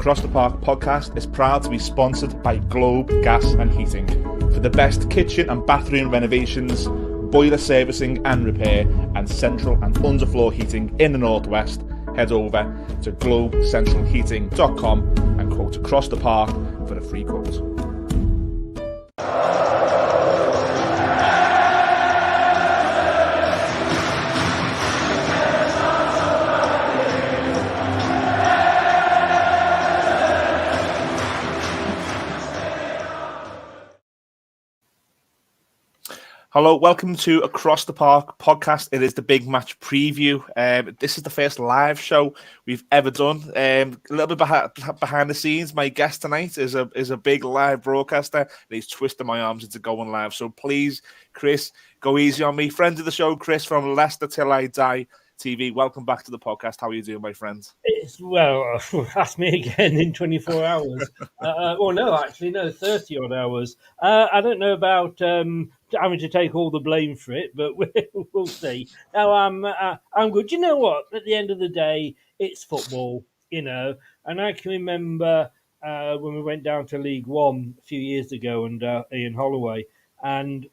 Across the Park podcast is proud to be sponsored by Globe Gas and Heating. For the best kitchen and bathroom renovations, boiler servicing and repair, and central and underfloor heating in the Northwest, head over to globecentralheating.com and quote Across the Park for a free quote. Hello, welcome to Across the Park podcast. It is the big match preview. This is the first live show we've ever done. A little bit behind the scenes, my guest tonight is a big live broadcaster, and he's twisting my arms into going live. So please, Chris, go easy on me. Friend of the show, Chris from Leicester Till I Die TV. Welcome back to the podcast. How are you doing, my friend? Well, ask me again in 24 hours. 30 odd hours. I don't know about having to take all the blame for it, but we'll see. No, I'm good. You know what? At the end of the day, it's football, and I can remember when we went down to League One a few years ago and Ian Holloway, and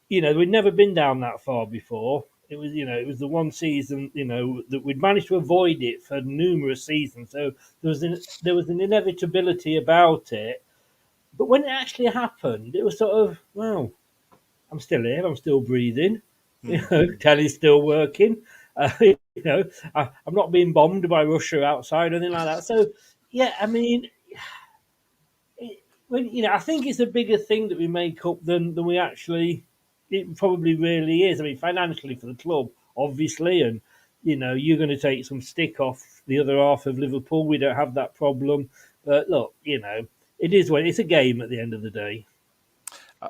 we'd never been down that far before. It was the one season, that we'd managed to avoid it for numerous seasons. So there was an inevitability about it. But when it actually happened, it was sort of, well, I'm still here, I'm still breathing, telly's still working. I'm not being bombed by Russia outside or anything like that. So, yeah, I mean, I think it's a bigger thing that we make up than we actually. It probably really is. I mean, financially for the club, obviously, and you're going to take some stick off the other half of Liverpool. We don't have that problem, but look, it is what it's a game at the end of the day.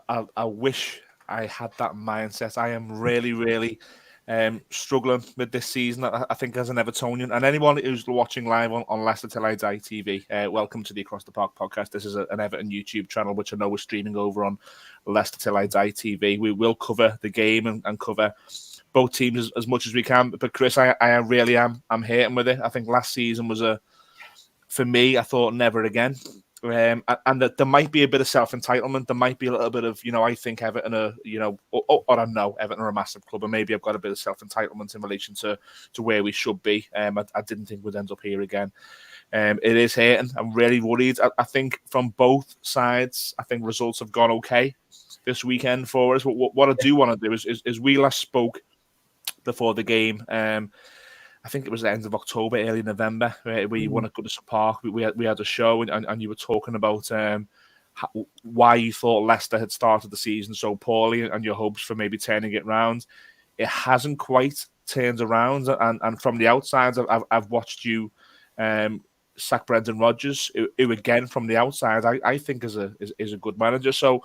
I wish I had that mindset. I am really, really struggling with this season. I think as an Evertonian, and anyone who's watching live on Leicester Till I Die TV, welcome to the Across the Park podcast. This is an Everton YouTube channel, which I know we're streaming over on Leicester Till I Die TV. We will cover the game and cover both teams as much as we can. But Chris, I really am. I'm hating with it. I think last season was for me, I thought never again. And that there might be a bit of self-entitlement. There might be a little bit of, I think Everton are, or I know Everton are a massive club, and maybe I've got a bit of self-entitlement in relation to where we should be. I didn't think we'd end up here again. It is hurting. I'm really worried. I think from both sides, I think results have gone okay this weekend for us. What I do want to do is we last spoke before the game. I think it was the end of October, early November, where you won at Goodison Park. We had a show, and you were talking about why you thought Leicester had started the season so poorly and your hopes for maybe turning it around. It hasn't quite turned around, and from the outside, I've watched you sack Brendan Rodgers, who again from the outside I think is a good manager. So.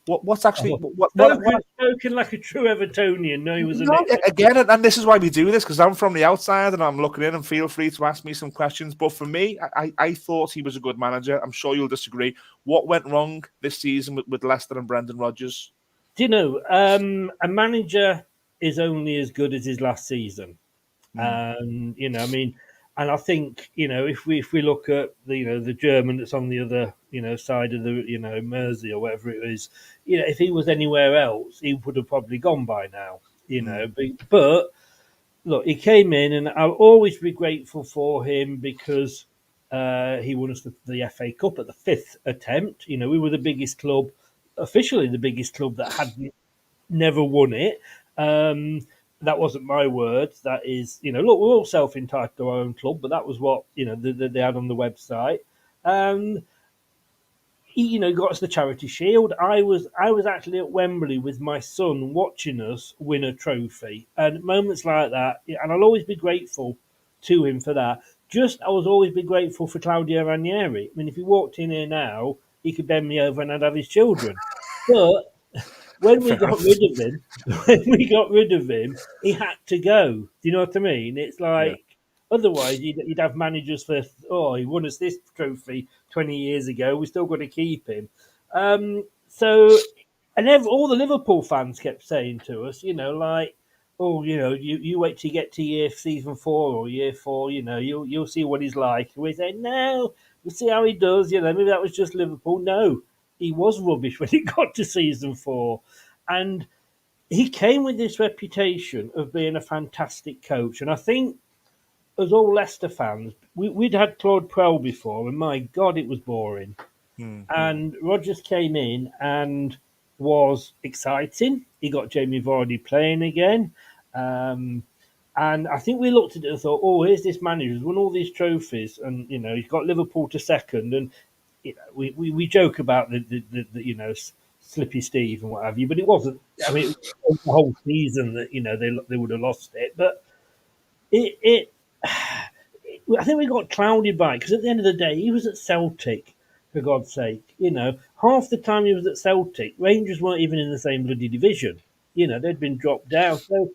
What's actually spoken like a true Evertonian? No, he was again, and this is why we do this, because I'm from the outside and I'm looking in. And feel free to ask me some questions. But for me, I thought he was a good manager. I'm sure you'll disagree. What went wrong this season with Leicester and Brendan Rodgers? Do you know a manager is only as good as his last season? And and I think if we look at the German that's on the other side of the Mersey or whatever it is, if he was anywhere else, he would have probably gone by now. But look, he came in, and I'll always be grateful for him because he won us the FA Cup at the fifth attempt. We were the biggest club, officially the biggest club that hadn't never won it. That wasn't my words. That is, look, we're all self-entitled to our own club, but that was what, they had on the website. He, got us the Charity Shield. I was actually at Wembley with my son watching us win a trophy. And moments like that, and I'll always be grateful to him for that. I was always be grateful for Claudio Ranieri. I mean, if he walked in here now, he could bend me over and I'd have his children. But when we got rid of him, he had to go. Do you know what I mean? It's like, otherwise you'd have managers for, he won us this trophy 20 years ago. We're still going to keep him. All the Liverpool fans kept saying to us, you wait till you get to season 4 or year 4, you'll see what he's like. And we say, no, We'll see how he does. Maybe that was just Liverpool. No, he was rubbish when it got to season 4, and he came with this reputation of being a fantastic coach. And I think, as all Leicester fans, we'd had Claude Puel before, and my God, it was boring. Mm. And Rodgers came in and was exciting. He got Jamie Vardy playing again. Um, and I think we looked at it and thought, oh, here's this manager who's won all these trophies, and he's got Liverpool to second. And we joke about the Slippy Steve and what have you, but it wasn't. I mean, it was the whole season that they would have lost it, but it I think we got clouded by it because at the end of the day, he was at Celtic, for God's sake. Half the time he was at Celtic, Rangers weren't even in the same bloody division. They'd been dropped down. So,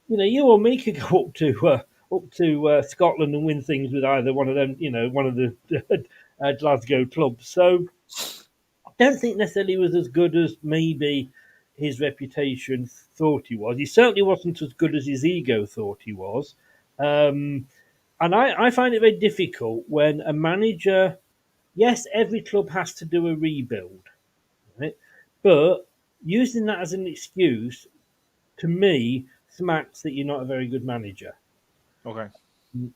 you or me could go up to Scotland and win things with either one of them, one of the Glasgow clubs. So I don't think necessarily he was as good as maybe his reputation thought he was. He certainly wasn't as good as his ego thought he was. Um, and I find it very difficult when a manager, yes, every club has to do a rebuild, right? But using that as an excuse, to me, smacks that you're not a very good manager. Okay.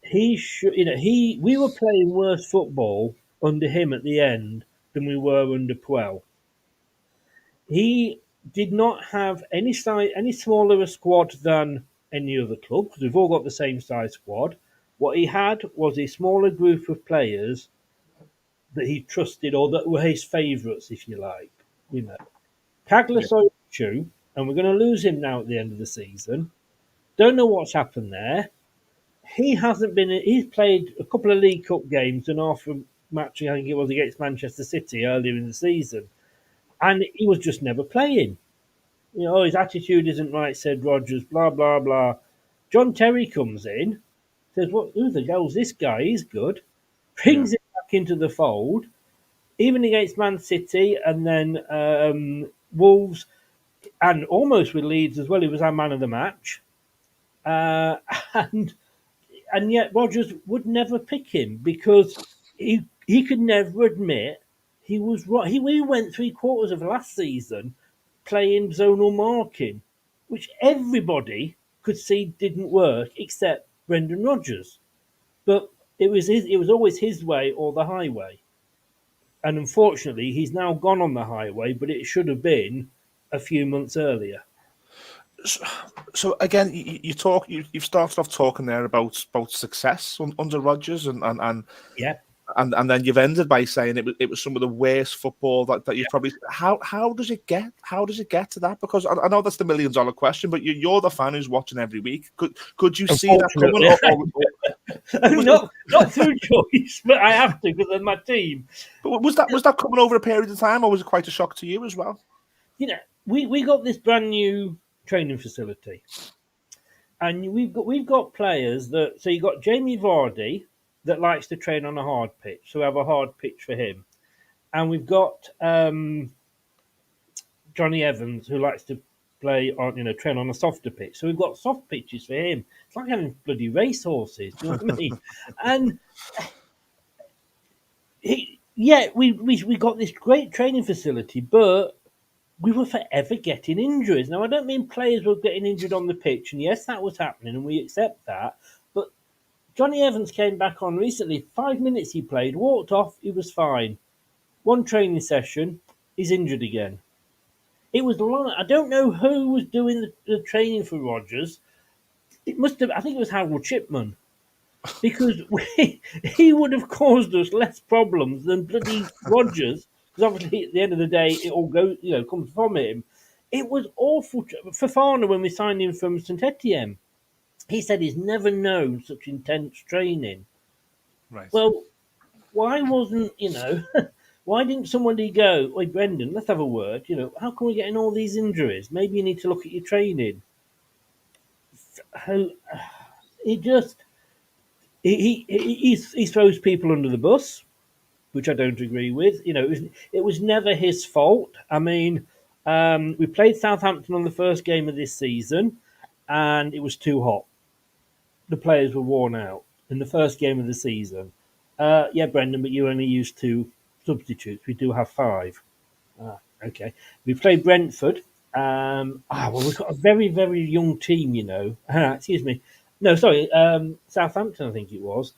He should, we were playing worse football under him at the end than we were under Puel. He did not have any smaller a squad than any other club because we've all got the same size squad. What he had was a smaller group of players that he trusted or that were his favourites, if you like. You know, Yeah. Kagler Soyuncu, and we're going to lose him now at the end of the season. Don't know what's happened there. He hasn't been. He's played a couple of League Cup games and half a match. I think it was against Manchester City earlier in the season, and he was just never playing. His attitude isn't right, said Rodgers. Blah blah blah. John Terry comes in, says, "What? Who the hell's this guy? He's good." Yeah. Brings him back into the fold, even against Man City, and then Wolves, and almost with Leeds as well. He was our man of the match, uh, and and yet Rodgers would never pick him because he could never admit he was right. We went 3/4 of last season playing zonal marking, which everybody could see didn't work except Brendan Rodgers. But it was always his way or the highway. And unfortunately, he's now gone on the highway, but it should have been a few months earlier. So again, you've started off talking there about success under Rodgers, Yeah. and then you've ended by saying it was some of the worst football that you've probably. How does it get to that? Because I know that's the $1,000,000 question, but you're the fan who's watching every week. Could you see that coming? Not through choice, but I have to because of my team. But was that coming over a period of time, or was it quite a shock to you as well? We got this brand new training facility, and we've got players that. So you got Jamie Vardy that likes to train on a hard pitch, so we have a hard pitch for him, and we've got Johnny Evans who likes to train on a softer pitch. So we've got soft pitches for him. It's like having bloody racehorses. Do you know what I mean? And we got this great training facility, but we were forever getting injuries. Now, I don't mean players were getting injured on the pitch, and yes, that was happening, and we accept that. But Johnny Evans came back on recently. 5 minutes he played, walked off, he was fine. One training session, he's injured again. It was long. I don't know who was doing the training for Rodgers. It must have. I think it was Harold Chipman because he would have caused us less problems than bloody Rodgers. Because obviously, at the end of the day, it all goes, comes from him. It was awful. Fofana, when we signed him from St Etienne, he said he's never known such intense training. Right. Well, why wasn't why didn't somebody go, "Hey, Brendan, let's have a word. How come we're getting all these injuries? Maybe you need to look at your training." He just he throws people under the bus, which I don't agree with. It was never his fault. I mean, we played Southampton on the first game of this season, and it was too hot. The players were worn out in the first game of the season. Yeah, Brendan, but you only use 2 substitutes. We do have 5. Okay. We played Brentford. Well, we've got a very, very young team, you know. Excuse me. No, sorry. Southampton, I think it was.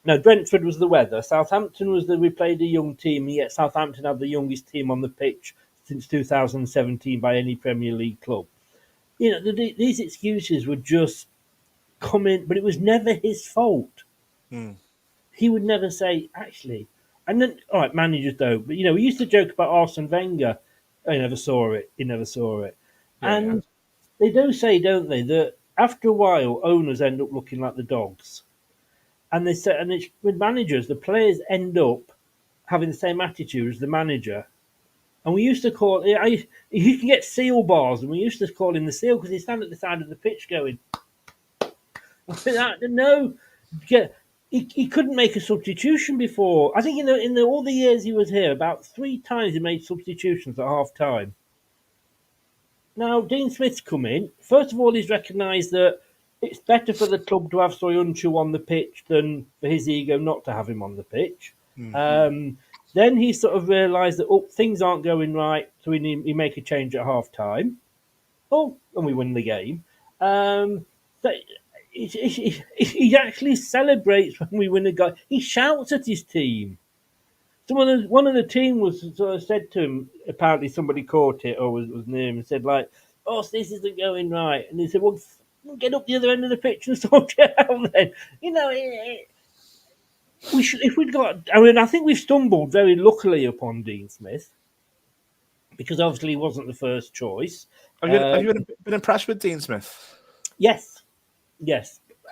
No, Brentford was the weather. Southampton was we played a young team, and yet Southampton had the youngest team on the pitch since 2017 by any Premier League club. You know, these excuses would just come in, but it was never his fault. Mm. He would never say, actually, and then, all right, managers don't, but, you know, we used to joke about Arsene Wenger. I never saw it. He never saw it. Yeah. And they do say, don't they, that after a while, owners end up looking like the dogs. And they say, and it's with managers, the players end up having the same attitude as the manager. And we used to call you can get seal bars, and we used to call him the seal because he stand at the side of the pitch going, no, he couldn't make a substitution before. I think in all the years he was here, about 3 times he made substitutions at half time. Now Dean Smith's come in. First of all, he's recognised that it's better for the club to have Soyuncu on the pitch than for his ego not to have him on the pitch. Then he sort of realised that things aren't going right, so he make a change at half time. And we win the game. So he actually celebrates when we win a goal. He shouts at his team. One of the team was sort of said to him. Apparently, somebody caught it or was near him and said, like, "Oh, this isn't going right." And he said, "Well, get up the other end of the pitch and sort it out." Then, you know, we should if we'd got. I mean, I think we've stumbled very luckily upon Dean Smith because obviously he wasn't the first choice. Have you been impressed with Dean Smith? Yes.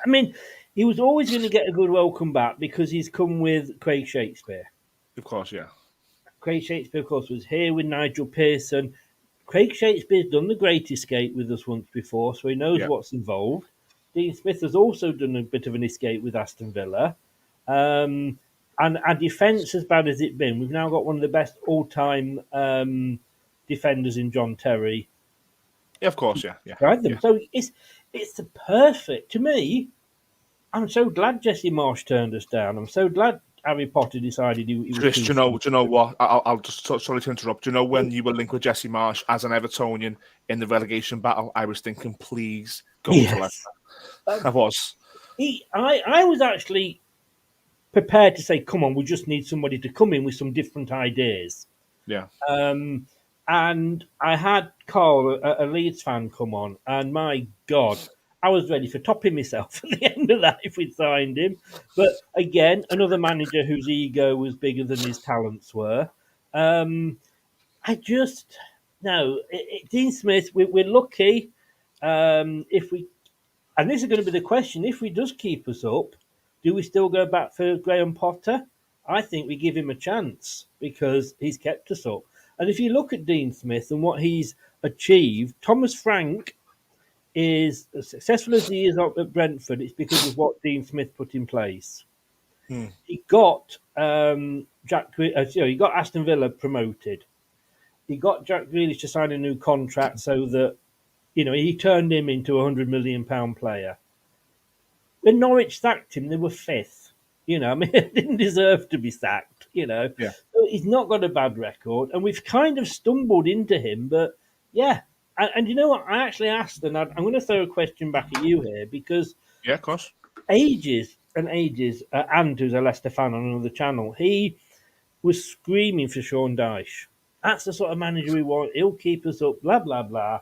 I mean, he was always going to get a good welcome back because he's come with Craig Shakespeare. Of course, yeah. Craig Shakespeare, of course, was here with Nigel Pearson. Craig Shakespeare's done the Great Escape with us once before, so he knows what's involved. Dean Smith has also done a bit of an escape with Aston Villa. And our defence, as bad as it's been, we've now got one of the best all-time defenders in John Terry. Yeah, of course, yeah. So it's the perfect, to me, I'm so glad Jesse Marsh turned us down. I'm so glad Harry Potter decided he was. Chris, do you know what? I'll just sorry to interrupt. Do you know when you were linked with Jesse Marsh as an Evertonian in the relegation battle? I was thinking, please go to Leicester. I was. I was actually prepared to say, come on, we just need somebody to come in with some different ideas. Yeah. And I had Carl, a Leeds fan, come on, and my God, I was ready for topping myself at the end of that if we'd signed him. But again, another manager whose ego was bigger than his talents were. Dean Smith, we're lucky if we, and this is going to be the question, if we does keep us up, do we still go back for Graham Potter? I think we give him a chance because he's kept us up. And if you look at Dean Smith and what he's achieved, Thomas Frank is as successful as he is at Brentford. It's because of what Dean Smith put in place. He got he got Aston Villa promoted. He got Jack Grealish to sign a new contract so that he turned him into £100 million player. When Norwich sacked him, they were 5th. He didn't deserve to be sacked. Yeah. So he's not got a bad record, and we've kind of stumbled into him. But yeah, and you know what? I actually asked, and I'm going to throw a question back at you here because of course, ages and ages, and who's a Leicester fan on another channel, he was screaming for Sean Dyche. That's the sort of manager we want. He'll keep us up. Blah blah blah.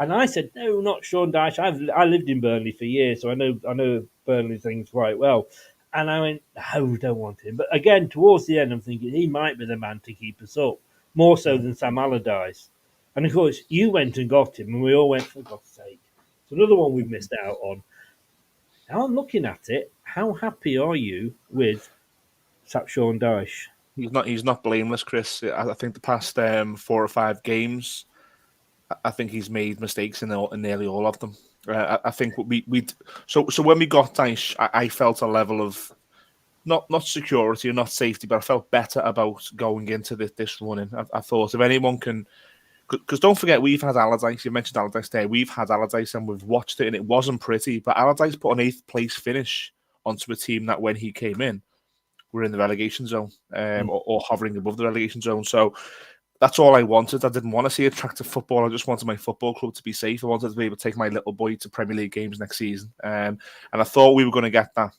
And I said, no, not Sean Dyche. I lived in Burnley for years, so I know Burnley things quite well. And I went, no, don't want him. But again, towards the end, I'm thinking he might be the man to keep us up, more so than Sam Allardyce. And of course, you went and got him, and we all went, for God's sake. It's another one we've missed out on. Now I'm looking at it. How happy are you with Sean Dyche? He's not blameless, Chris. I think the past 4 or 5 games, I think he's made mistakes in nearly all of them. I think so when we got Dyche, I felt a level of not security or not safety, but I felt better about going into this running. I thought if anyone can, because don't forget we've had Allardyce. You mentioned Allardyce there. We've had Allardyce and we've watched it, and it wasn't pretty. But Allardyce put an 8th place finish onto a team that when he came in were in the relegation zone, or hovering above the relegation zone. So that's all I wanted. I didn't want to see attractive football. I just wanted my football club to be safe. I wanted to be able to take my little boy to Premier League games next season. And I thought we were going to get that.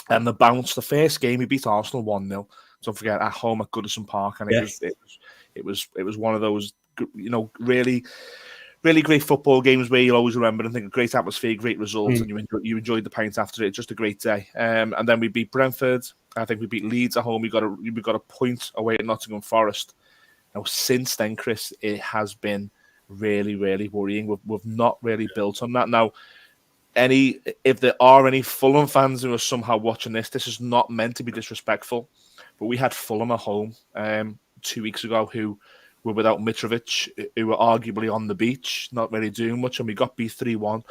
And the bounce, the first game, we beat Arsenal 1-0. Don't forget, at home at Goodison Park, and Yes. it was one of those, really, really great football games where you'll always remember and think a great atmosphere, great results, and you enjoyed the pint after it. Just a great day. And then we beat Brentford. I think we beat Leeds at home. We got a point away at Nottingham Forest. Now, since then, Chris, it has been really, really worrying. We've not really built on that. Now, if there are any Fulham fans who are somehow watching this is not meant to be disrespectful, but we had Fulham at home 2 weeks ago who were without Mitrovic, who were arguably on the beach, not really doing much, and we got beat 3-1,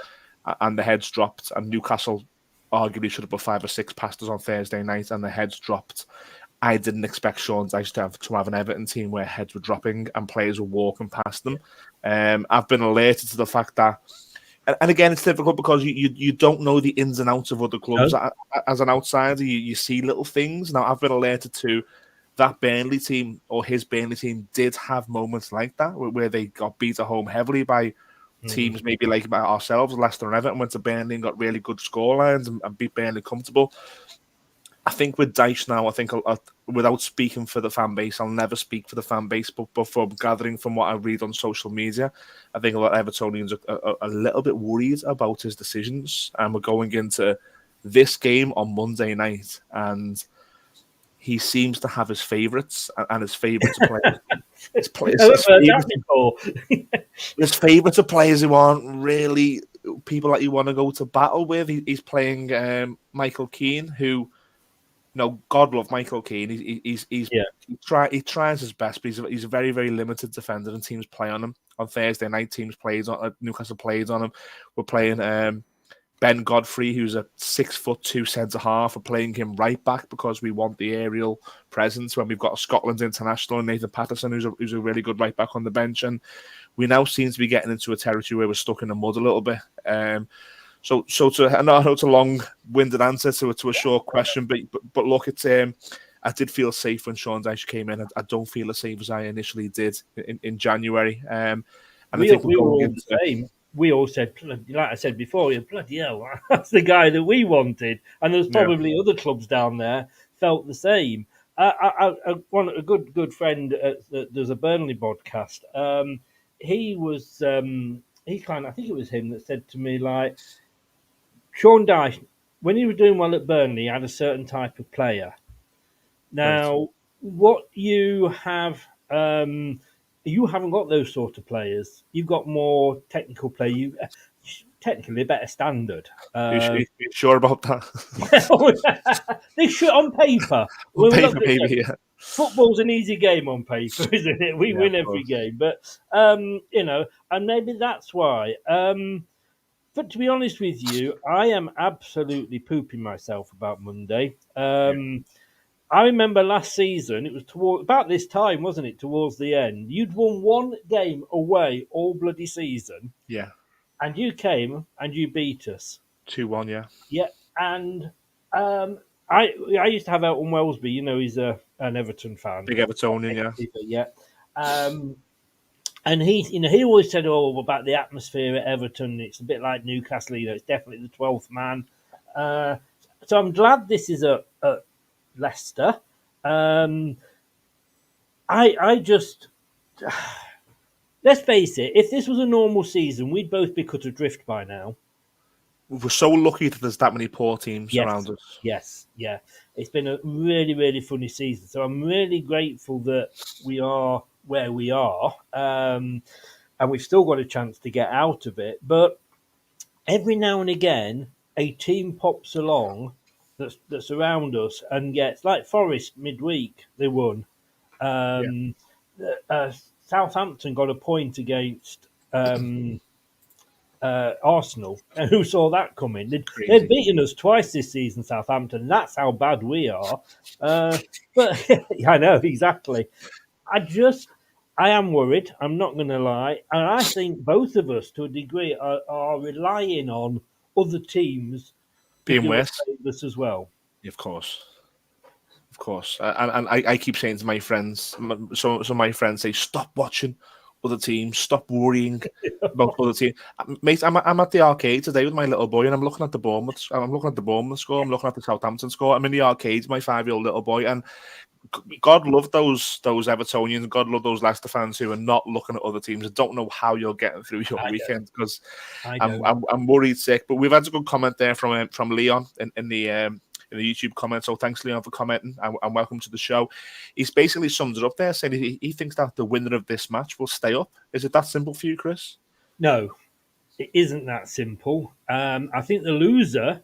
and the heads dropped, and Newcastle arguably should have put 5 or 6 past us on Thursday night, and the heads dropped. I didn't expect Sean Dyche to have an Everton team where heads were dropping and players were walking past them. I've been alerted to the fact that, and again, it's difficult because you don't know the ins and outs of other clubs. No. As an outsider, you see little things. Now, I've been alerted to that Burnley team, or his Burnley team, did have moments like that, where they got beat at home heavily by teams maybe like ourselves. Leicester and Everton went to Burnley and got really good scorelines and beat Burnley comfortable. I think with Dyche now, I think without speaking for the fan base, I'll never speak for the fan base, but from gathering from what I read on social media, I think a lot of Evertonians are a little bit worried about his decisions. And we're going into this game on Monday night, and he seems to have his favourites, and his favourites are his favourites are players who aren't really people that you want to go to battle with. He's playing Michael Keane, who, God love Michael Keane. He tries his best, but he's a very, very limited defender, and teams play on him. On Thursday night, Newcastle played on him. We're playing Ben Godfrey, who's a 6'2" centre half. We're playing him right back because we want the aerial presence when we've got a Scotland international and Nathan Patterson, who's a really good right back on the bench. And we now seem to be getting into a territory where we're stuck in the mud a little bit. So I know it's a long-winded answer to a short question, but look, it's I did feel safe when Sean Dyche came in. I don't feel as safe as I initially did in January. And I think we were all the same. We all said, like I said before, bloody hell, that's the guy that we wanted. And there's probably other clubs down there felt the same. A good friend that does a Burnley podcast. He was I think it was him that said to me, like, Sean Dyche, when he was doing well at Burnley, he had a certain type of player. Now, what you have, you haven't got those sort of players. You've got more technical play. You technically a better standard. You sure about that? They should on paper. On paper, maybe. Yeah. Football's an easy game on paper, isn't it? We win every game, but and maybe that's why. But to be honest with you, I am absolutely pooping myself about Monday. I remember last season, it was about this time, wasn't it, towards the end? You'd won one game away all bloody season. Yeah. And you came and you beat us. 2-1, yeah. Yeah, and I used to have Elton Wellesby, he's an Everton fan. Big Evertonian, yeah. And he always said, about the atmosphere at Everton. It's a bit like Newcastle. It's definitely the 12th man. So I'm glad this is at Leicester. I just let's face it. If this was a normal season, we'd both be cut adrift by now. We're so lucky that there's that many poor teams around us. Yes, yeah. It's been a really, really funny season. So I'm really grateful that we are where we are, and we've still got a chance to get out of it. But every now and again, a team pops along that's around us and gets, like Forest midweek, they won. Southampton got a point against Arsenal. And who saw that coming? They've beaten us twice this season, Southampton. That's how bad we are. But I know, exactly. I am worried. I'm not going to lie. And I think both of us, to a degree, are relying on other teams being worse as well. Of course. Of course, and I keep saying to my friends, so my friends say, stop watching other teams, stop worrying about other teams. Mate, I'm at the arcade today with my little boy, and I'm looking at the Bournemouth. I'm looking at the Bournemouth score. I'm looking at the Southampton score. I'm in the arcade, with my 5-year-old little boy, and God love those Evertonians. God love those Leicester fans who are not looking at other teams. I don't know how you're getting through your I don't. weekend because I I'm, don't. I'm I'm worried sick. But we've had a good comment there from Leon in the YouTube comment. So thanks, Leon, for commenting and welcome to the show. He's basically summed it up there, saying he thinks that the winner of this match will stay up. Is it that simple for you, Chris? No, it isn't that simple. I think the loser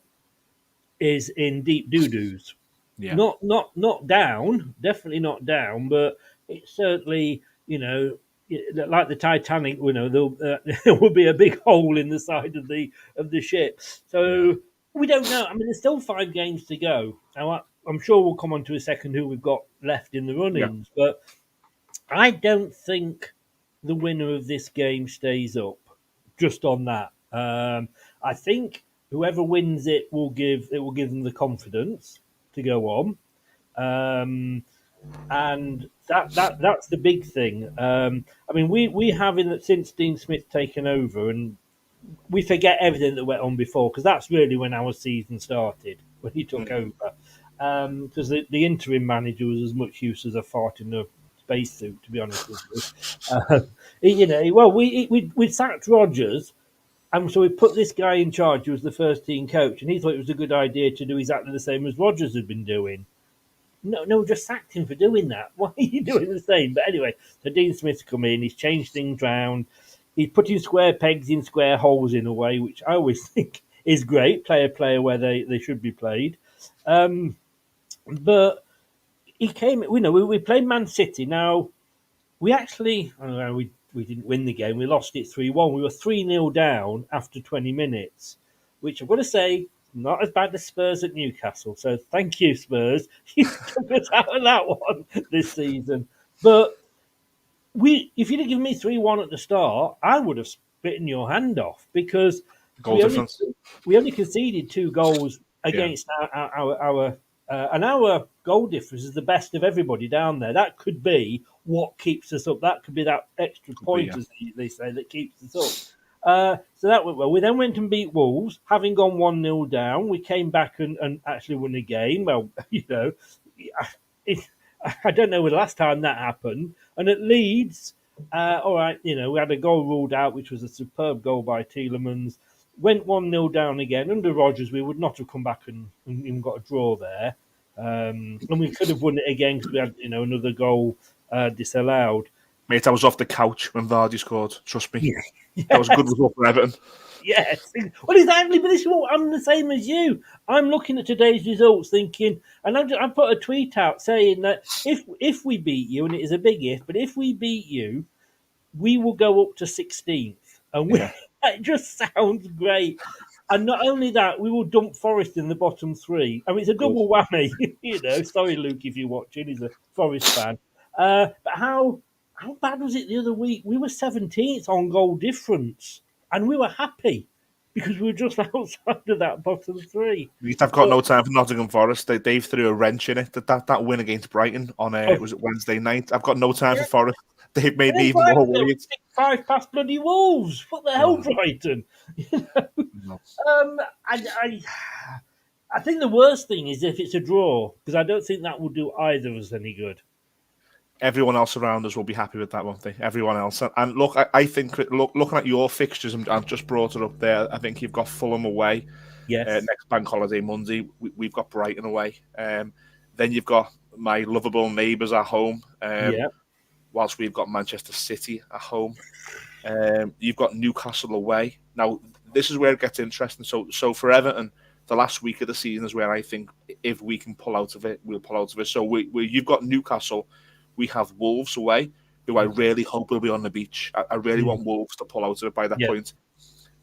is in deep doo doos. Yeah, Not down, definitely not down, but it's certainly, like the Titanic. There will be a big hole in the side of the ship. yeah, So we don't know. I mean, there's still 5 games to go. Now, I'm sure we'll come on to a second who we've got left in the yeah. runnings, but I don't think the winner of this game stays up. Just on that, I think whoever wins it will give them the confidence to go on, and that's the big thing. I mean, we have since Dean Smith's taken over, and we forget everything that went on before because that's really when our season started when he took Mm. over. Because the interim manager was as much use as a fart in a spacesuit, to be honest with you. Well, we sacked Rodgers, and so we put this guy in charge who was the first team coach, and he thought it was a good idea to do exactly the same as Rodgers had been doing. No, just sacked him for doing that. Why are you doing the same? But anyway, so Dean Smith's come in, he's changed things round, he's putting square pegs in square holes in a way, which I always think is great. Play a player where they should be played. But he came, we played Man City. Now, we actually, we didn't win the game. We lost it 3-1. We were 3-0 down after 20 minutes, which I've got to say, not as bad as Spurs at Newcastle. So thank you, Spurs. You took us out of that one this season. But if you'd have given me 3-1 at the start, I would have bitten your hand off because Goal we only difference. we only conceded 2 goals Yeah, against our and our goal difference is the best of everybody down there. That could be what keeps us up. That could be that extra could be, point, yeah. as they say, that keeps us up. So that went well. We then went and beat Wolves, having gone 1-0 down. We came back and actually won the game. Well, it, I don't know the last time that happened. And at Leeds, all right, we had a goal ruled out, which was a superb goal by Tielemans. Went 1-0 down again. Under Rodgers, we would not have come back and even got a draw there. And we could have won it again because we had, another goal disallowed. Mate, I was off the couch when Vardy scored. Trust me, Yeah. that was a good result for Everton. Yes. Well, exactly. But I'm the same as you. I'm looking at today's results, thinking, and I put a tweet out saying that if we beat you, and it is a big if, but if we beat you, we will go up to 16th, and Yeah, it just sounds great. And not only that, we will dump Forest in the bottom 3. I mean, it's a good. double whammy. Sorry, Luke, if you're watching, he's a Forest fan. But how bad was it the other week? We were 17th on goal difference, and we were happy because we were just outside of that bottom 3. I've got But no time for Nottingham Forest. Dave threw a wrench in it. That win against Brighton on oh, was it Wednesday night? I've got no time yeah. for Forest. They've made And me then even more Brighton worried. 6-5 past bloody Wolves. What the hell, Oh, Brighton? no. Um, I think the worst thing is if it's a draw because I don't think that will do either of us any good. Everyone else around us will be happy with that, won't they? Everyone else. And look, I think looking at your fixtures, and I've just brought it up there. I think you've got Fulham away Yes. next bank holiday Monday. We've got Brighton away. Then you've got my lovable neighbours at home. Yeah. Whilst we've got Manchester City at home. You've got Newcastle away. Now, this is where it gets interesting. So for Everton, the last week of the season is where I think if we can pull out of it, we'll pull out of it. So you've got Newcastle. We have Wolves away, who I really hope will be on the beach. I really want Wolves to pull out of it by that Yeah. point.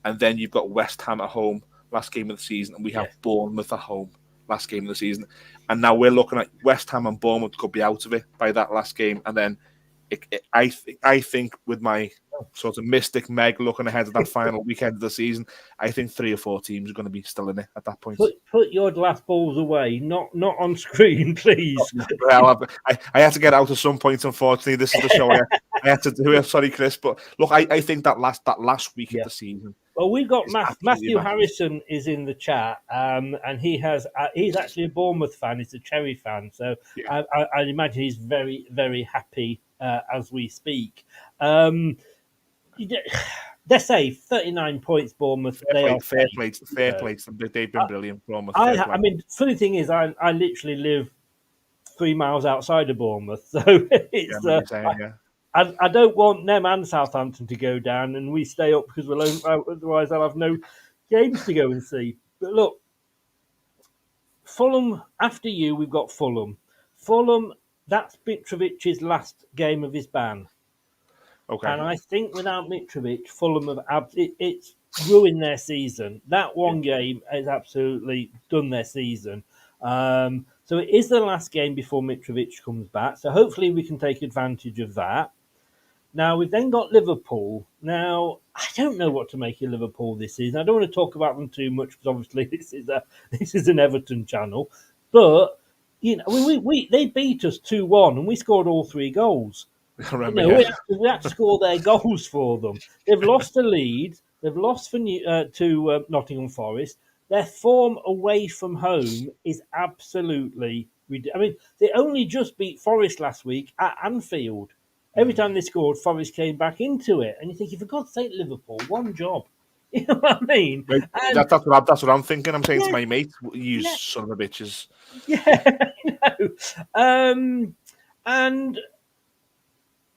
And then you've got West Ham at home, last game of the season, and we have Bournemouth at home, last game of the season. And now we're looking at West Ham and Bournemouth could be out of it by that last game. And then I think with my sort of mystic Meg looking ahead of that final weekend of the season, I think 3 or 4 teams are going to be still in it at that point. Put your glass balls away, not on screen, please. Well, I had to get out at some point. Unfortunately, this is the show I had to do it. Sorry, Chris, but look, I think that last week of Yeah. the season. Well, we've got Is absolutely Matthew massive. Harrison is in the chat, and he's actually a Bournemouth fan. He's a Cherry fan, so Yeah. I imagine he's very, very happy as we speak. They're safe. 39 points, Bournemouth. They are Fair safe. play, fair play. They've been brilliant. Bournemouth, fair I play. mean, funny thing is, I literally live 3 miles outside of Bournemouth, so it's. Yeah, saying, yeah. I don't want them and Southampton to go down, and we stay up because otherwise I'll have no games to go and see. But look, Fulham. After you, we've got Fulham. Fulham. That's Mitrovic's last game of his ban. Okay. And I think without Mitrovic, Fulham have it's ruined their season. That one game has absolutely done their season. So it is the last game before Mitrovic comes back. So hopefully we can take advantage of that. Now we've then got Liverpool. Now I don't know what to make of Liverpool this season. I don't want to talk about them too much because obviously this is an Everton channel. But you know they beat us 2-1 and we scored all 3 goals. I remember, We had to score their goals for them. They've lost to Leeds. They've lost to Nottingham Forest. Their form away from home is absolutely ridiculous. I mean, they only just beat Forest last week at Anfield. Every time they scored, Forest came back into it. And you think, for God's sake, Liverpool, one job. You know what I mean? And, that's what I'm thinking. I'm saying to yeah, my mate, "You yeah, son of a bitches." yeah, and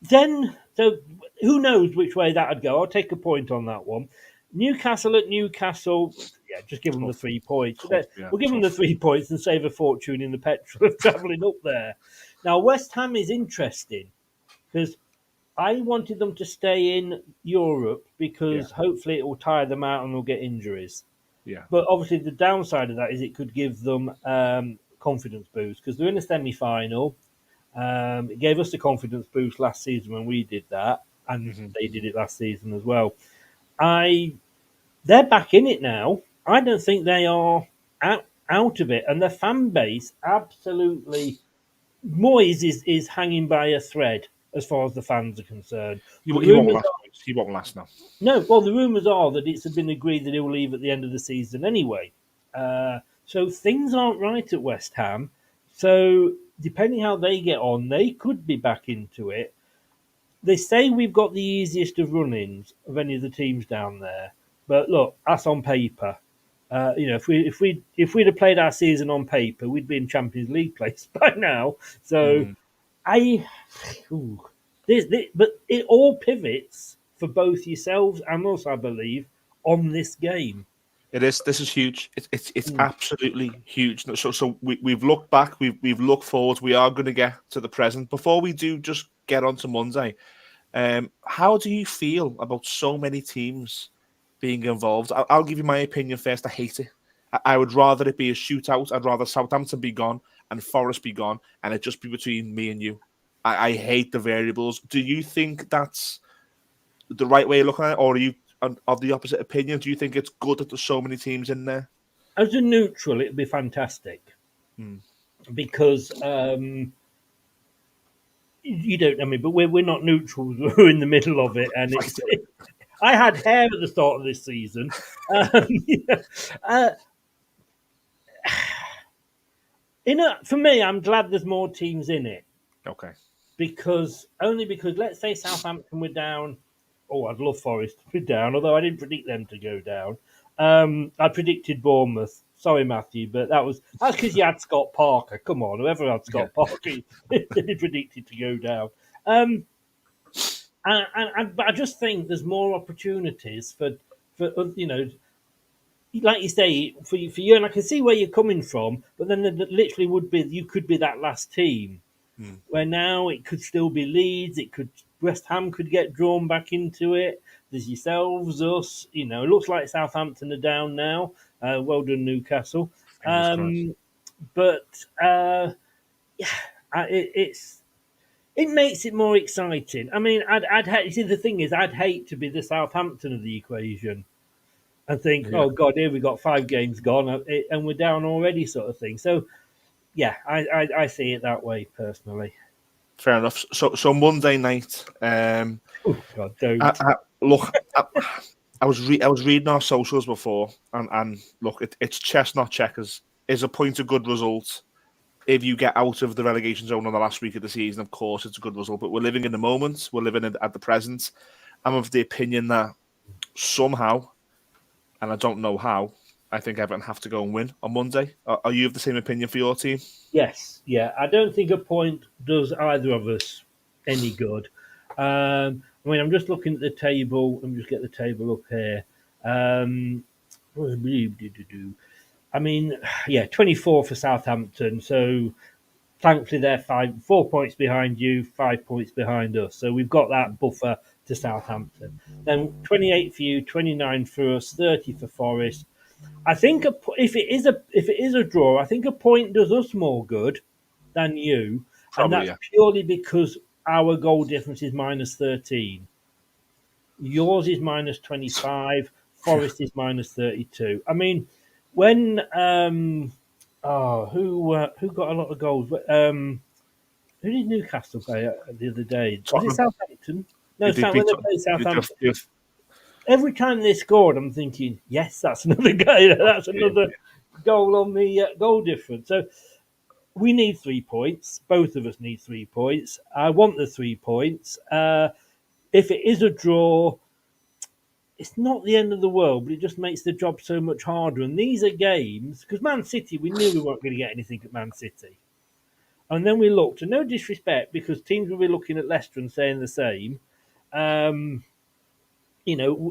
then, so who knows which way that would go? I'll take a point on that one. Newcastle at Newcastle, yeah, just give them the 3 points. We'll give them the 3 points and save a fortune in the petrol of travelling up there. Now, West Ham is interesting because I wanted them to stay in Europe because hopefully it will tire them out and they'll get injuries. Yeah. But obviously, the downside of that is it could give them confidence boost because they're in a semi-final. It gave us the confidence boost last season when we did that, and they did it last season as well. They're back in it now. I don't think they are out of it, and the fan base absolutely. Moyes is hanging by a thread as far as the fans are concerned. He won't last. He won't last now. No, well, the rumours are that it's been agreed that he'll leave at the end of the season anyway. So things aren't right at West Ham. So depending how they get on, they could be back into it. They say we've got the easiest of run-ins of any of the teams down there, but look, that's on paper. If we'd have played our season on paper, we'd be in Champions League place by now. So but it all pivots for both yourselves and us, I believe, on this game. It is. This is huge. It's absolutely huge. So we've looked back. We've looked forward. We are going to get to the present. Before we do, just get on to Monday. How do you feel about so many teams being involved? I'll give you my opinion first. I hate it. I would rather it be a shootout. I'd rather Southampton be gone and Forest be gone, and it just be between me and you. I hate the variables. Do you think that's the right way of looking at it, or are you of the opposite opinion? Do you think it's good that there's so many teams in there? As a neutral, it'd be fantastic because you don't. I mean, but we're not neutrals. We're in the middle of it, and I had hair at the start of this season. For me, I'm glad there's more teams in it. Okay. Because let's say Southampton were down. Oh, I'd love Forest to be down, although I didn't predict them to go down. I predicted Bournemouth. Sorry, Matthew, but that's because you had Scott Parker. Come on, whoever had Scott Parker, they predicted to go down. But I just think there's more opportunities for like you say, for you, and I can see where you're coming from. But then there literally you could be that last team. Where now it could still be Leeds, West Ham could get drawn back into it. There's yourselves, us. It looks like Southampton are down now. Well done, Newcastle. It's It makes it more exciting. I mean, I'd hate. See, the thing is, I'd hate to be the Southampton of the equation and think, Yeah, oh God, here we got 5 games gone and we're down already, sort of thing. So yeah, I see it that way personally. fair enough. So Monday night, Oh God, I, don't. I, look, I was reading our socials before, and look, it's chess not checkers. Is a point a good result? If you get out of the relegation zone on the last week of the season, of course, it's a good result. But we're living in the moment. We're living at the present. I'm of the opinion that somehow, and I don't know how, I think Everton have to go and win on Monday. Are you of the same opinion for your team? Yes, yeah. I don't think a point does either of us any good. I mean, I'm just looking at the table. Let me just get the table up here. Um, I mean, yeah, 24 for Southampton. So thankfully, they're 4 points behind you, 5 points behind us. So we've got that buffer to Southampton. Then 28 for you, 29 for us, 30 for Forest. I think if it is a draw, I think a point does us more good than you, and Probably, that's yeah. purely because our goal difference is minus 13. Yours is minus 25. Forest is minus 32. I mean, when who got a lot of goals? Who did Newcastle play the other day? Was it Tottenham. Southampton? No, They when beat. they played Southampton. They Every time they scored, I'm thinking, yes, that's another guy. That's another goal on the goal difference. So we need 3 points. Both of us need 3 points. I want the 3 points. If it is a draw, it's not the end of the world, but it just makes the job so much harder. And these are games because Man City, we knew we weren't going to get anything at Man City. And then we looked, and no disrespect, because teams will be looking at Leicester and saying the same. Um,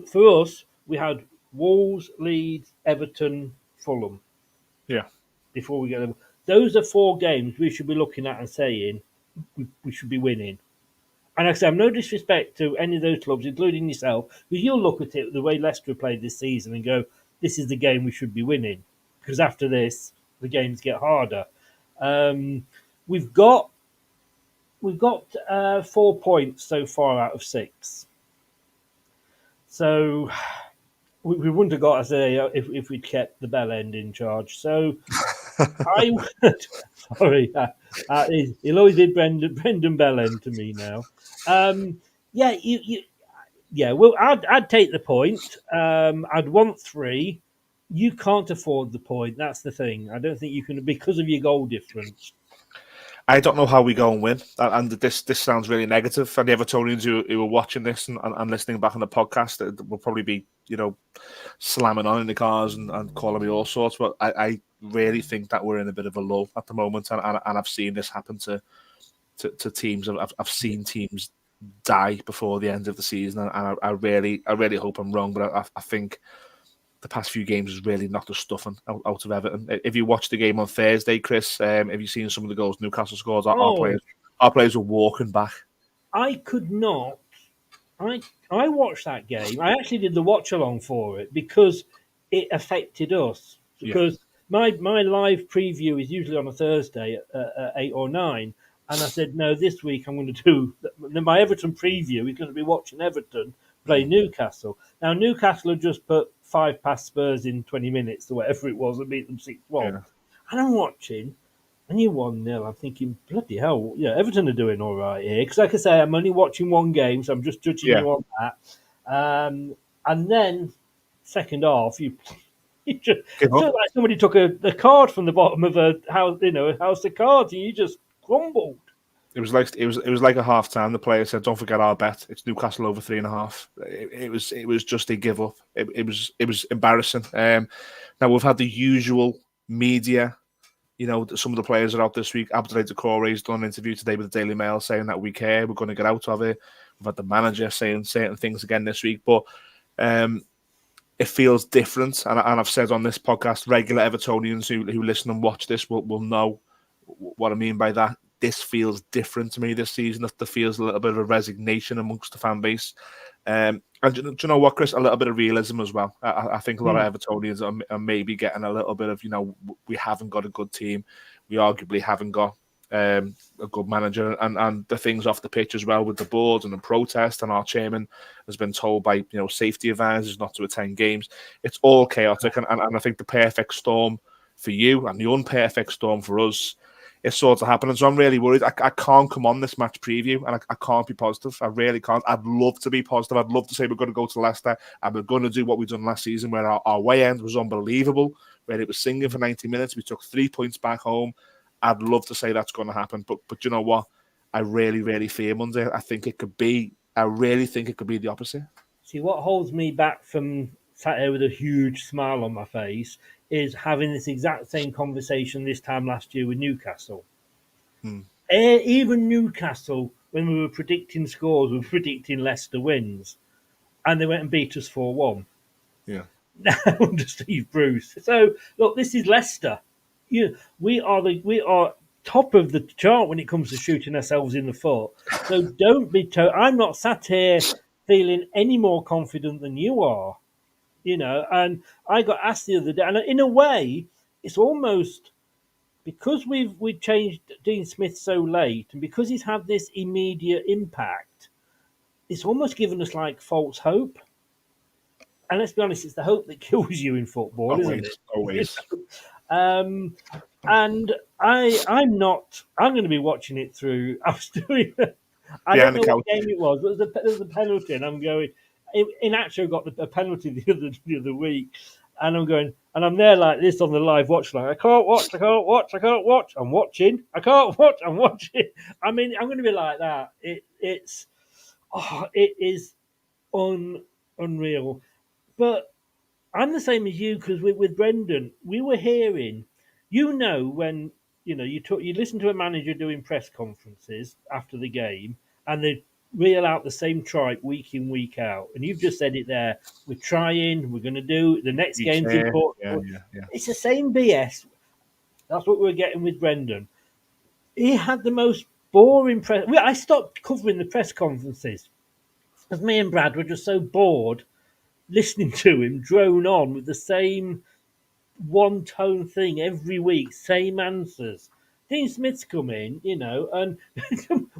for us, we had Wolves, Leeds, Everton, Fulham yeah. before we get them. Those are 4 games we should be looking at and saying we should be winning. And like I say, I'm no disrespect to any of those clubs, including yourself, because you'll look at it the way Leicester played this season and go, this is the game we should be winning. Because after this, the games get harder. Um, we've got 4 points so far out of 6. So we wouldn't have got us there if we'd kept the bell end in charge. So I would. Sorry, he'll always did Brendan Bellend to me now. Yeah, yeah. Well, I'd take the point. I'd want 3. You can't afford the point. That's the thing. I don't think you can because of your goal difference. I don't know how we go and win, and this sounds really negative. And the Evertonians who are watching this and listening back on the podcast will probably be, slamming on in the cars and calling me all sorts. But I really think that we're in a bit of a lull at the moment, and I've seen this happen to teams. I've seen teams die before the end of the season, and I really hope I'm wrong, but I think the past few games has really knocked the stuffing out of Everton. If you watched the game on Thursday, Chris, have you seen some of the goals Newcastle scored? Oh, Our players were walking back. I could not. I watched that game. I actually did the watch along for it because it affected us. Yeah, Because my live preview is usually on a Thursday at 8 or 9, and I said no, this week I'm going to do my Everton preview. Is going to be watching Everton play Newcastle. Now Newcastle had just put 5 past Spurs in 20 minutes or whatever it was and beat them 6-1, yeah, and I'm watching. And you're 1-0. I'm thinking, bloody hell, yeah, Everton are doing all right here. Because, like I say, I'm only watching one game, so I'm just judging yeah. you on that. And then, second half, you just Give it's up. like somebody took a card from the bottom of a house of cards, and you just crumbled. It was like a half time. The player said, "Don't forget our bet. It's Newcastle over 3.5." It was just a give up. It was embarrassing. Now we've had the usual media. Some of the players are out this week. Abdoulaye Doucouré has done an interview today with the Daily Mail saying that we care. We're going to get out of it. We've had the manager saying certain things again this week, but it feels different. And I've said on this podcast, regular Evertonians who listen and watch this will know what I mean by that. This feels different to me this season. There feels a little bit of a resignation amongst the fan base. And do you know what, Chris? A little bit of realism as well. I think a lot of Evertonians are maybe getting a little bit of, we haven't got a good team. We arguably haven't got a good manager, and the things off the pitch as well with the board and the protest, and our chairman has been told by safety advisors not to attend games. It's all chaotic, and I think the perfect storm for you and the unperfect storm for us is sort of happening. So I'm really worried. I can't come on this match preview, and I can't be positive. I really can't. I'd love to be positive. I'd love to say we're going to go to Leicester and we're going to do what we've done last season, where our way end was unbelievable, where it was singing for 90 minutes. We took 3 points back home. I'd love to say that's going to happen, but you know what? I really, really fear Monday. I really think it could be the opposite. See, what holds me back from sat here with a huge smile on my face is having this exact same conversation this time last year with Newcastle. Even Newcastle, when we were predicting scores, we were predicting Leicester wins, and they went and beat us 4-1. Yeah. Now under Steve Bruce. So look, this is Leicester. We are top of the chart when it comes to shooting ourselves in the foot. So don't be. I'm not sat here feeling any more confident than you are. And I got asked the other day, and in a way, it's almost because we've changed Dean Smith so late, and because he's had this immediate impact, it's almost given us like false hope. And let's be honest, it's the hope that kills you in football, isn't it? Always. And I'm not. I'm going to be watching it through. I was doing. I Behind don't the know what couch. game it was, but there was a penalty, and I'm going. In actual, got a penalty the other week, and I'm going, and I'm there like this on the live watch. Like I can't watch. I'm watching. I can't watch. I'm watching. I mean, I'm going to be like that. It is unreal. But I'm the same as you because with Brendan, we were hearing, when you listen to a manager doing press conferences after the game, and they reel out the same tripe week in week out, and you've just said it there. We're trying. We're going to do the next game's important. Yeah. It's the same BS. That's what we're getting with Brendan. He had the most boring press. I stopped covering the press conferences because me and Brad were just so bored listening to him drone on with the same one tone thing every week, same answers. Dean Smith's come in, and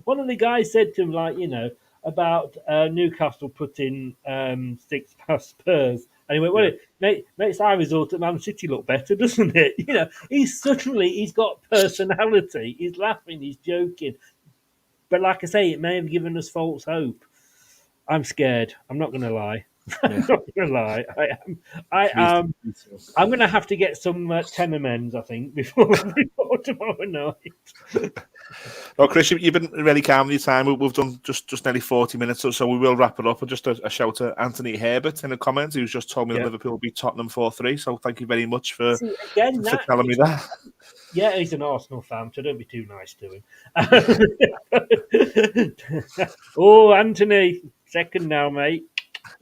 one of the guys said to him, about Newcastle putting 6 past Spurs. And he went, well, makes our result at Man City look better, doesn't it? He's got personality. He's laughing, he's joking. But like I say, it may have given us false hope. I'm scared. I'm not going to lie. I'm not going to lie. I am. I'm going to have to get some Tenemens, I think, before tomorrow night. Well, Chris, you've been really calm with your time. We've done just nearly 40 minutes or so. We will wrap it up. And just a shout to Anthony Herbert in the comments, who's just told me that Liverpool beat Tottenham 4-3. So thank you very much for telling me that. Yeah, he's an Arsenal fan, so don't be too nice to him. Oh, Anthony, second now, mate.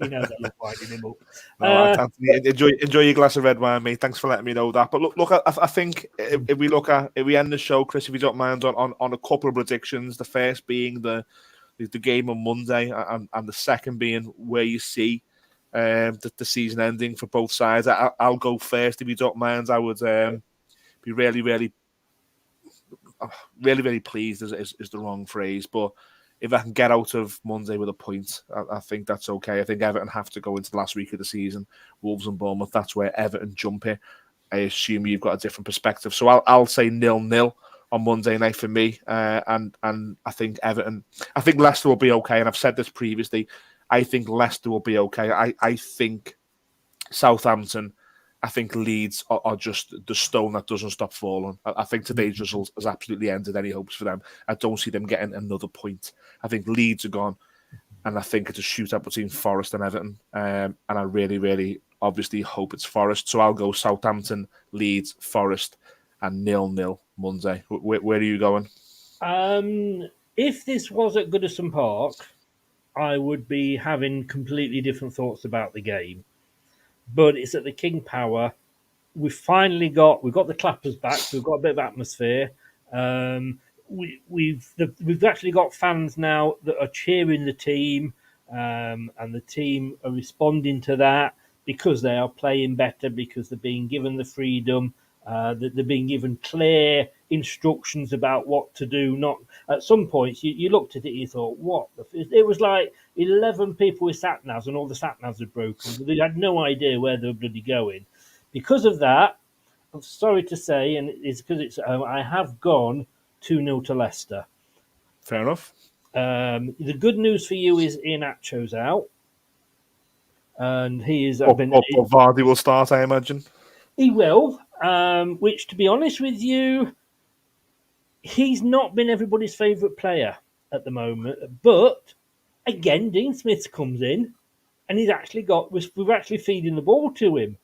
He knows I love winding him up. Right, Anthony, enjoy your glass of red wine, mate. Thanks for letting me know that. But look, I think if we end the show, Chris, if you don't mind, on a couple of predictions. The first being the game on Monday, and the second being where you see the season ending for both sides. I'll go first if you don't mind. I would be really, really, really, really pleased is the wrong phrase, but if I can get out of Monday with a point, I think that's okay. I think Everton have to go into the last week of the season. Wolves and Bournemouth, that's where Everton jump in. I assume you've got a different perspective. So I'll say 0-0 on Monday night for me. And I think Leicester will be okay. And I've said this previously. I think Leicester will be okay. I think Southampton, I think Leeds are just the stone that doesn't stop falling. I think today's result has absolutely ended any hopes for them. I don't see them getting another point. I think Leeds are gone, and I think it's a shootout between Forest and Everton. And I really, really obviously hope it's Forest. So I'll go Southampton, Leeds, Forest, and 0-0 Monday. Where are you going? If this was at Goodison Park, I would be having completely different thoughts about the game. But it's at the King Power. We've got the clappers back, so we've got a bit of atmosphere. We've actually got fans now that are cheering the team, and the team are responding to that because they are playing better, because they're being given the freedom. that they're being given clear instructions about what to do. Not at some points, you looked at it, you thought, what? It was like 11 people with sat navs, and all the sat navs had broken. They had no idea where they were bloody going. Because of that, I'm sorry to say, and it's because it's at home, I have gone 2-0 to Leicester. Fair enough. The good news for you is Iheanacho's out, and he is. But Vardy will start, I imagine. He will. Which, to be honest with you, he's not been everybody's favourite player at the moment. But again, Dean Smith comes in, and he's actually we're actually feeding the ball to him.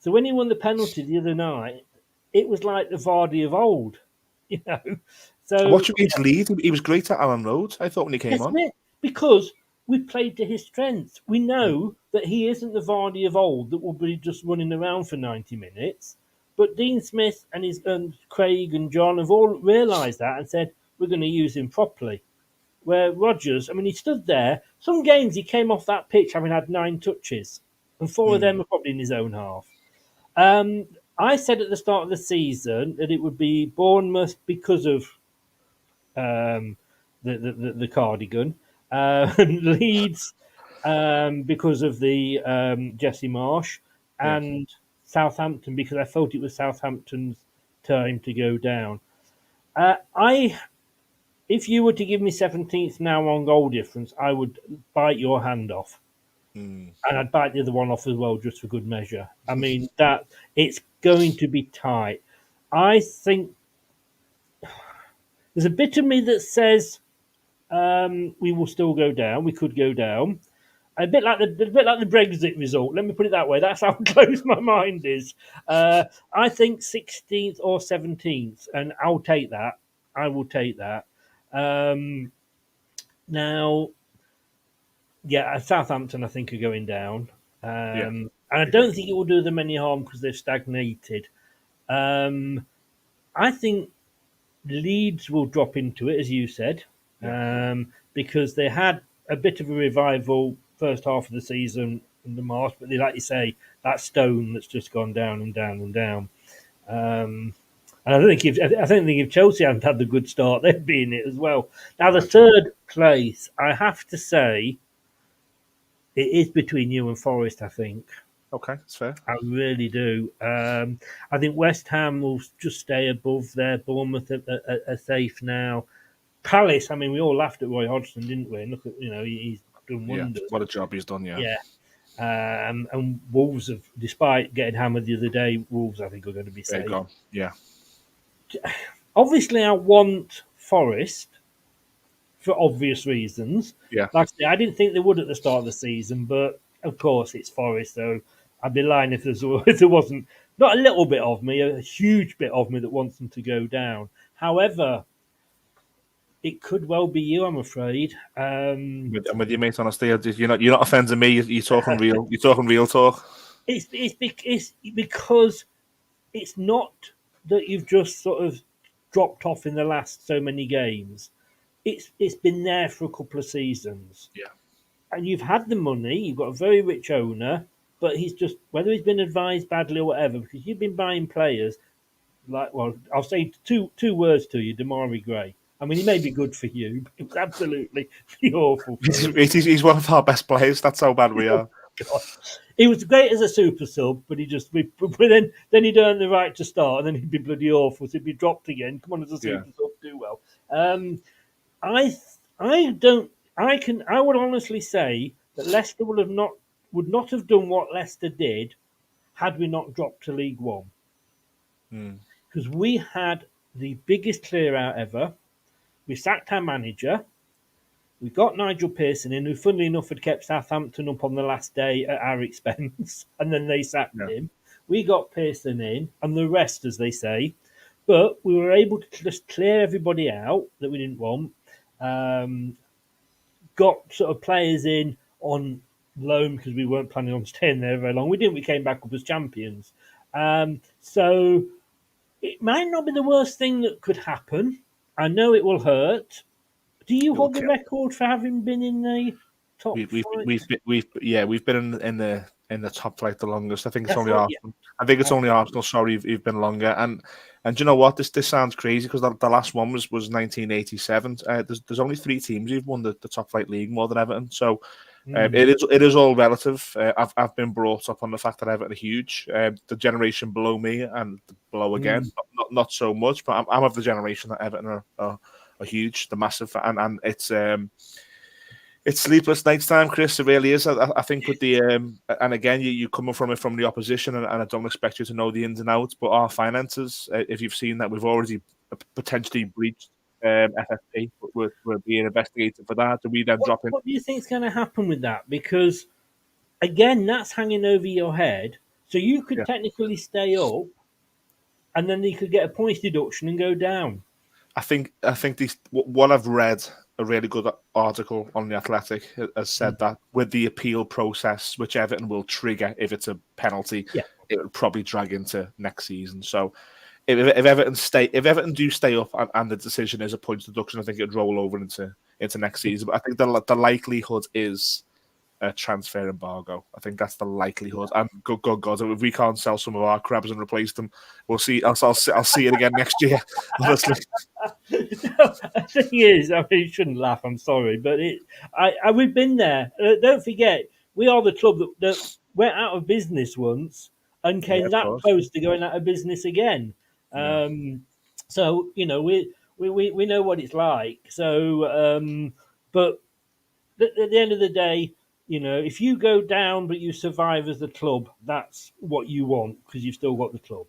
So when he won the penalty the other night, it was like the Vardy of old, you know. So watching his lead, he was great at Alan Rhodes, I thought, when he came on. Because we played to his strengths. We know that he isn't the Vardy of old that will be just running around for 90 minutes. But Dean Smith and Craig and John have all realised that and said, we're going to use him properly. Where Rodgers, I mean, he stood there. Some games he came off that pitch having had 9 touches, and 4 of them were probably in his own half. I said at the start of the season that it would be Bournemouth because of the cardigan, Leeds because of the Jesse Marsh, and Southampton because I thought it was Southampton's time to go down. If you were to give me 17th now on goal difference, I would bite your hand off. And I'd bite the other one off as well, just for good measure. I mean, that it's going to be tight. I think there's a bit of me that says we will still go down. We could go down. A bit like the Brexit result. Let me put it that way. That's how close my mind is. I think 16th or 17th, and I'll take that. I will take that. Now, Southampton, I think, are going down. And I don't think it will do them any harm because they've stagnated. I think Leeds will drop into it, as you said, because they had a bit of a revival first half of the season in the March, but like you say, that stone that's just gone down and down and down. And I don't think if Chelsea hadn't had the good start, they'd be in it as well. Now, the third place, I have to say, it is between you and Forest, I think. Okay, that's fair. I really do. I think West Ham will just stay above there. Bournemouth are safe now. Palace, I mean, we all laughed at Roy Hodgson, didn't we? And look at, he's done wonders. What a job he's done, Yeah. And Wolves have, despite getting hammered the other day, Wolves, I think, are going to be safe. Gone. Yeah. Obviously, I want Forest for obvious reasons. Yeah. Like I said, I didn't think they would at the start of the season, but of course it's Forest, so I'd be lying if there wasn't not a little bit of me, a huge bit of me that wants them to go down. However, it could well be you, I'm afraid. I'm with you, mate. Honestly, you're not offending me. You're talking real. You're talking real talk. It's because it's not that you've just sort of dropped off in the last so many games. It's been there for a couple of seasons. Yeah. And you've had the money, you've got a very rich owner, but he's just, whether he's been advised badly or whatever, because you've been buying players like, well, I'll say two words to you, Damari Gray. I mean, he may be good for you, but it's absolutely awful. He's one of our best players. That's how bad we are. God. He was great as a super sub, but then he'd earn the right to start, and then he'd be bloody awful. So he'd be dropped again. Come on, as a super sub, do well. I would honestly say that Leicester would not have done what Leicester did had we not dropped to League One. Because we had the biggest clear out ever. We sacked our manager. We got Nigel Pearson in, who, funnily enough, had kept Southampton up on the last day at our expense, and then they sacked him. We got Pearson in, and the rest, as they say. But we were able to just clear everybody out that we didn't want. Got sort of players in on loan because we weren't planning on staying there very long. We didn't. We came back up as champions. So it might not be the worst thing that could happen. I know it will hurt. Do you hold the record for having been in the top five? We've been in the in the top flight the longest. I think it's That's only right. Arsenal. I think it's only Arsenal. Sorry, you've been longer. And do you know what? This sounds crazy because the last one was 1987. There's only 3 teams who've won the top flight league more than Everton. So it is all relative. I've been brought up on the fact that Everton are huge. The generation below me and below again, not so much. But I'm of the generation that Everton are huge, the massive, and it's sleepless nights time, Chris. It really is. I think with the and again, you coming from it from the opposition, and I don't expect you to know the ins and outs. But our finances, if you've seen that, we've already potentially breached FFP. We're being investigated for that. Do we then drop in? What do you think is going to happen with that? Because again, that's hanging over your head. So you could Yeah. technically stay up, and then you could get a points deduction and go down. I think what I've read, a really good article on the Athletic has said that with the appeal process, which Everton will trigger if it's a penalty, Yeah. it will probably drag into next season. So if Everton do stay up and the decision is a points deduction, I think it would roll over into next season. But I think the likelihood is a transfer embargo. I think that's the likelihood. And good God, if we can't sell some of our crabs and replace them, we'll see. I'll see it again next year. Honestly, The thing is, I mean, you shouldn't laugh. I'm sorry, but we've been there. Don't forget, we are the club that went out of business once and yeah, came of that course. close to going out of business again. Yeah. So we know what it's like. So, but at the end of the day, if you go down but you survive as a club, that's what you want because you've still got the club.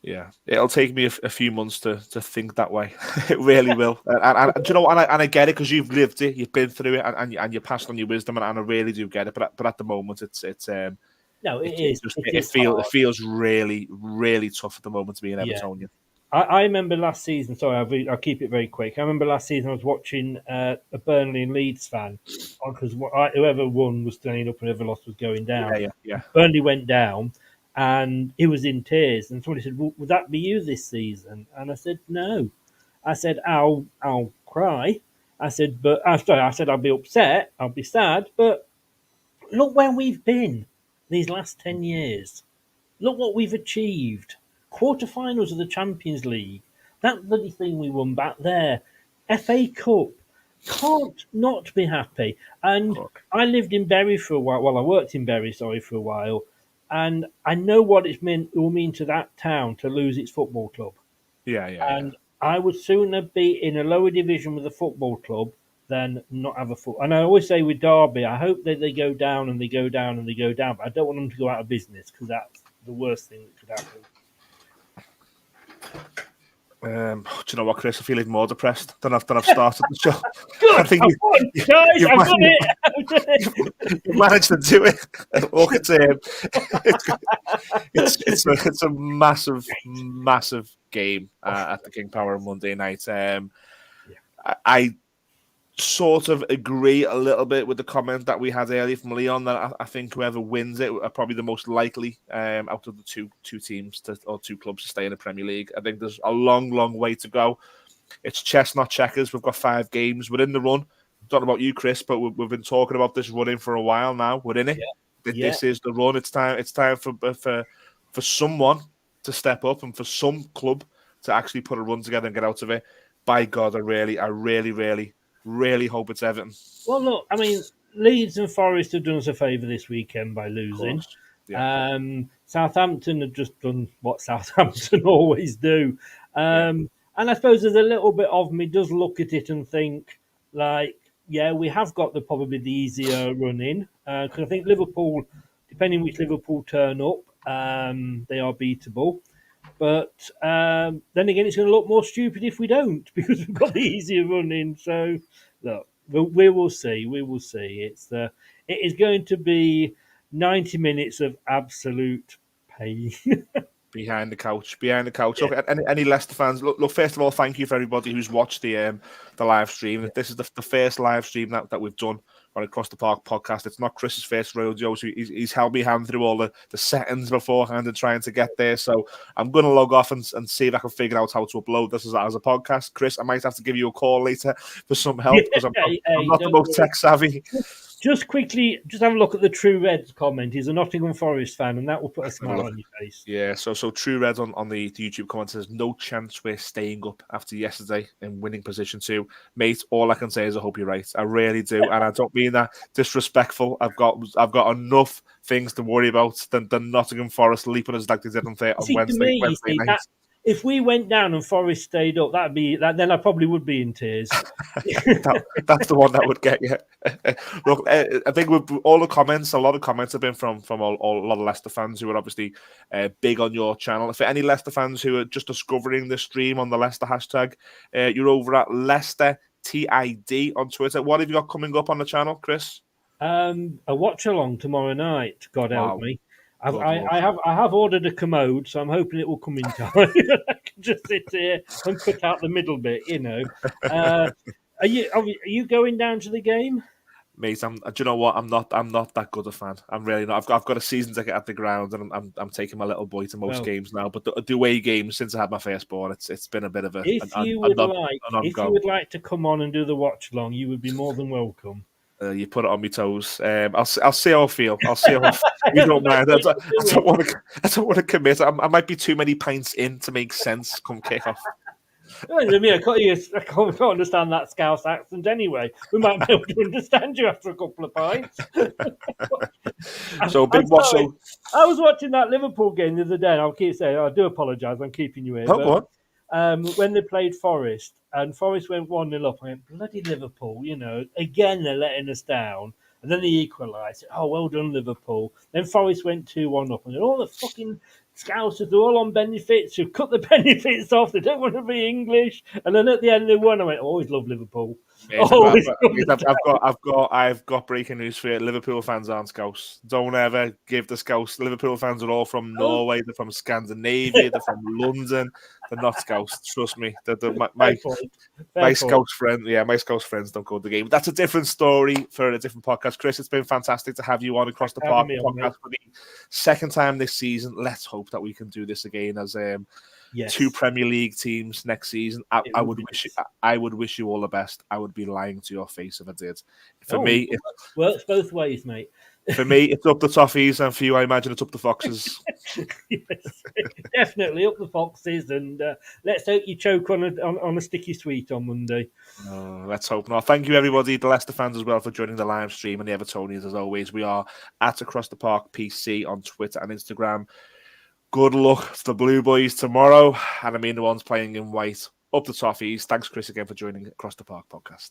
Yeah, it'll take me a few months to think that way. It really will. And do you know what? And I get it because you've lived it, you've been through it, and you passed on your wisdom, and I really do get it. But at the moment, No, it is hard. feels really really tough at the moment to be an Yeah. Evertonian. I remember last season. Sorry, I'll keep it very quick. I remember last season I was watching a Burnley and Leeds fan because whoever won was staying up and whoever lost was going down. Yeah. Burnley went down, and he was in tears. And somebody said, well, "Would that be you this season?" And I said, "No." I said, "I'll cry." I said, "But I'm sorry." I said, "I'll be upset. I'll be sad." But look where we've been these last 10 years. Look what we've achieved. Quarterfinals of the Champions League. That bloody thing we won back there. FA Cup. Can't not be happy. And Look. I lived in Bury for a while. Well, I worked in Bury, for a while. And I know what it will mean to that town to lose its football club. Yeah. And I would sooner be in a lower division with a football club than not have a foot. And I always say with Derby, I hope that they go down and they go down and they go down. But I don't want them to go out of business because that's the worst thing that could happen. Do you know what, Chris? I feel even more depressed than I've started the show. Good, I think guys, I've done it. you've managed to do it. Look, it's a massive game at the King Power on Monday night. I sort of agree a little bit with the comment that we had earlier from Leon that I think whoever wins it are probably the most likely out of the two teams or two clubs to stay in the Premier League. I think there's a long way to go. It's chess, not checkers. We've got 5 games. We're in the run. Don't know about you, Chris, but we've been talking about this running for a while now. We're in it. Yeah. This is the run. It's time for someone to step up and for some club to actually put a run together and get out of it. By God, I really hope it's Everton. Well, look, I mean, Leeds and Forest have done us a favour this weekend by losing. Yeah. Southampton have just done what Southampton always do. And I suppose there's a little bit of me does look at it and think, like, yeah, we have got probably the easier run in. Because I think Liverpool, depending which Liverpool turn up, they are beatable. But then again, it's going to look more stupid if we don't because we've got the easier run in. So, look, we will see. We will see. It is going to be 90 minutes of absolute pain. Behind the couch. Yeah. Look, Yeah. any Leicester fans, look. First of all, thank you for everybody who's watched the live stream. This is the first live stream that we've done on Across the Park podcast. It's not Chris's first rodeo, so he's held me hand through all the settings beforehand and trying to get there. So I'm going to log off and see if I can figure out how to upload this as a podcast. Chris, I might have to give you a call later for some help because I'm not the most tech savvy. Just quickly, just have a look at the True Reds comment. He's a Nottingham Forest fan, and that will put a smile on your face. Yeah, so True Reds on the YouTube comment says, no chance we're staying up after yesterday in winning position 2. Mate, all I can say is I hope you're right. I really do. And I don't mean that disrespectful. I've got enough things to worry about than Nottingham Forest leaping us like they did on Wednesday night. If we went down and Forest stayed up, then I probably would be in tears. That's the one that would get you. Look, I think with all the comments, a lot of comments have been from a lot of Leicester fans who are obviously big on your channel. For any Leicester fans who are just discovering the stream on the Leicester hashtag, you're over at Leicester TID on Twitter. What have you got coming up on the channel, Chris? A watch along tomorrow night. God help me. I I have ordered a commode, so I'm hoping it will come in time. I can just sit here and cut out the middle bit, Are you going down to the game? Mate, do you know what? I'm not that good a fan. I'm really not. I've got a season ticket at the ground, and I'm taking my little boy to most games now. But the away games since I had my firstborn, it's been a bit of a. If you would like to come on and do the watch along, you would be more than welcome. You put it on my toes. I'll see how I feel. I'll see how I feel. You don't mind. I don't want to commit. I might be too many pints in to make sense come kick off. I can't understand that Scouse accent anyway. We might be able to understand you after a couple of pints. So big watch. I was watching that Liverpool game the other day, and I'll keep saying, I do apologise, I'm keeping you here. Go on. When they played Forest, and Forest went 1-0 up, I went, bloody Liverpool, again they're letting us down. And then they equalised. Oh, well done, Liverpool. Then Forest went 2-1 up, and all the fucking Scousers, they're all on benefits. Who cut the benefits off? They don't want to be English. And then at the end they won. I went, always love Liverpool. I've got breaking news for you. Liverpool fans aren't Scouse. Don't ever give the Scouse. Liverpool fans are all from Norway. They're from Scandinavia. They're from London. They're not Scouse. Trust me. My Scouse friend. Yeah, my Scouse friends don't go to the game. That's a different story for a different podcast. Chris, it's been fantastic to have you on Across the Park podcast for the second time this season. Let's hope that we can do this again as 2 Premier League teams next season. I would wish you all the best. I would be lying to your face if I did. For me, it works both ways, mate. For me, it's up the Toffees, and for you, I imagine it's up the Foxes. Yes, definitely up the Foxes, and let's hope you choke on a sticky sweet on Monday. Let's hope not. Thank you, everybody, the Leicester fans as well, for joining the live stream, and the Evertonians, as always. We are at Across the Park PC on Twitter and Instagram. Good luck to the Blue Boys tomorrow, and I mean the ones playing in white. Up the Toffees. Thanks, Chris, again for joining Across the Park podcast.